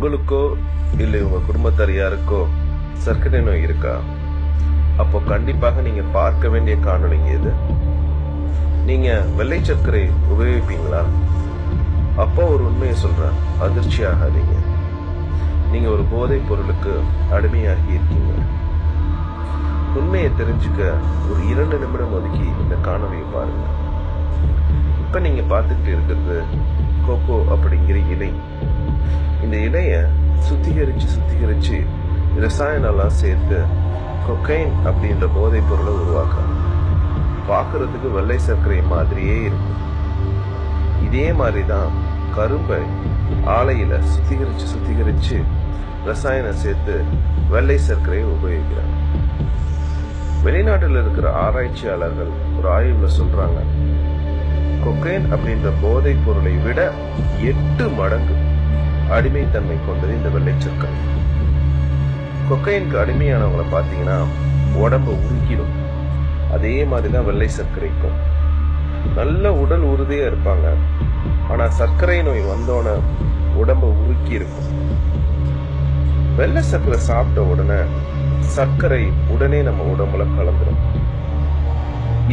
உங்களுக்கோ இல்லை உங்க குடும்பத்தார் யாருக்கோ சர்க்கரை நோய் இருக்கா? அப்போ கண்டிப்பாக நீங்க பார்க்க வேண்டிய காணொளிங்க இது. நீங்க வெள்ளை சர்க்கரை உபயோகிப்பீங்களா? அப்போ ஒரு உண்மையை சொல்றேன், அதிர்ச்சி ஆகாதீங்க. நீங்க ஒரு போதைப் பொருளுக்கு அடிமையாகி இருக்கீங்க. உண்மையை தெரிஞ்சுக்க ஒரு 2 நிமிடம் ஒதுக்கி இந்த காணொலியை பாருங்க. இப்ப நீங்க பார்த்துக்கிட்டு இருக்கிறது கோகோ அப்படிங்கிற இலை. இந்த இலைய சுத்திகரிச்சு ரசாயனம்லாம் சேர்த்து கொக்கைன் அப்படின்ற போதைப் பொருளை உருவாக்குறாங்க. பார்க்கறதுக்கு வெள்ளை சர்க்கரை மாதிரியே இருக்கும். இதே மாதிரிதான் கரும்பை ஆலையில சுத்திகரிச்சு ரசாயனம் சேர்த்து வெள்ளை சர்க்கரையை உபயோகிக்கிறாங்க. வெளிநாட்டில் இருக்கிற ஆராய்ச்சியாளர்கள் ஒரு ஆய்வுல சொல்றாங்க, கொக்கைன் அப்படின்ற போதைப் பொருளை விட 8 மடங்கு அடிமைத்தன்மை கொண்டது இந்த வெள்ளை சர்க்கரை. கொக்கைனுக்கு அடிமையானவங்களை பார்த்தீங்கன்னா உடம்பு உருக்கிடும். அதே மாதிரிதான் வெள்ளை சர்க்கரைக்கும். நல்ல உடல் உறுதியா இருப்பாங்க, ஆனா சர்க்கரை நோய் வந்தோட உடம்பு உருக்கி இருக்கும். வெள்ளை சர்க்கரை சாப்பிட்ட உடனே சர்க்கரை உடனே நம்ம உடம்புல கலந்துடும்.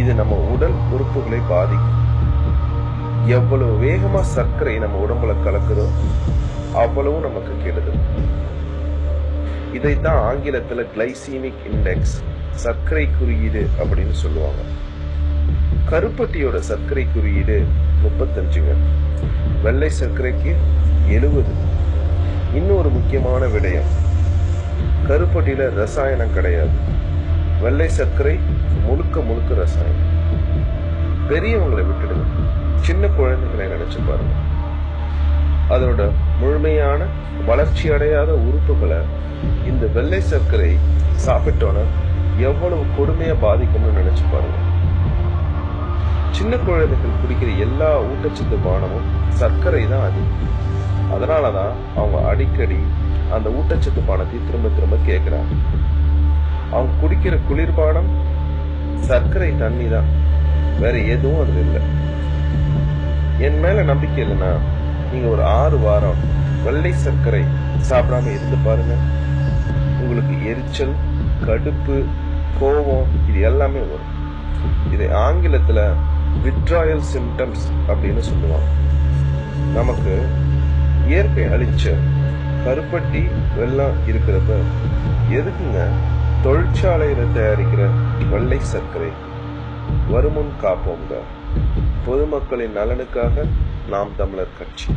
இது நம்ம உடல் உறுப்புகளை பாதிக்கும். எவ்வளவு வேகமா சர்க்கரை நம்ம உடம்புல கலக்குதோ அவ்வளவு நமக்கு கெடுதல். இதைத்தான் ஆங்கிலத்துல கிளைசீமிக் இண்டெக்ஸ், சர்க்கரை குறியீடு அப்படின்னு சொல்லுவாங்க. கருப்பட்டியோட சர்க்கரை குறியீடு 35, வெள்ளை சர்க்கரைக்கு 70. இன்னொரு முக்கியமான விடயம், கருப்பட்டியில ரசாயனம் கிடையாது. வெள்ளை சர்க்கரை முழுக்க ரசாயனம். பெரியவங்களை விட்டுடுங்க, சின்ன குழந்தைகளை நினைச்சு பாருங்க. அதோட முழுமையான வளர்ச்சி அடையாத உறுப்புகளை இந்த வெள்ளை சர்க்கரை சாப்பிட்டோன்னா எவ்வளவு கொடுமையா பாதிக்கும்னு நினைச்சு பாருங்க. சின்ன குழந்தைகள் குடிக்கிற எல்லா ஊட்டச்சத்து பானமும் சர்க்கரை தான் அதிகம். அதனாலதான் அவங்க அடிக்கடி அந்த ஊட்டச்சத்து பானத்தை திரும்ப கேட்கிறாங்க. அவங்க குடிக்கிற குளிர்பானம் சர்க்கரை தண்ணி தான், வேற எதுவும் அதுல இல்லை. என் மேல நம்பிக்கை இல்லைன்னா நீங்க ஒரு 6 வாரம் வெள்ளை சர்க்கரை சாப்பிடாம இருந்து பாருங்க. உங்களுக்கு எரிச்சல், கடுப்பு, கோபம் இது எல்லாமே வரும். இதை ஆங்கிலத்துல வித்ராயல் சிம்டம்ஸ் அப்படின்னு சொல்லுவாங்க. நமக்கு இயற்கை அளிச்ச கருப்பட்டி வெல்லம் இருக்கிறப்ப எதுக்குங்க தொழிற்சாலையில தயாரிக்கிற வெள்ளை சர்க்கரை? வருமுன் காப்போங்க. பொதுமக்களின் நலனுக்காக நாம் தமிழர் கட்சி.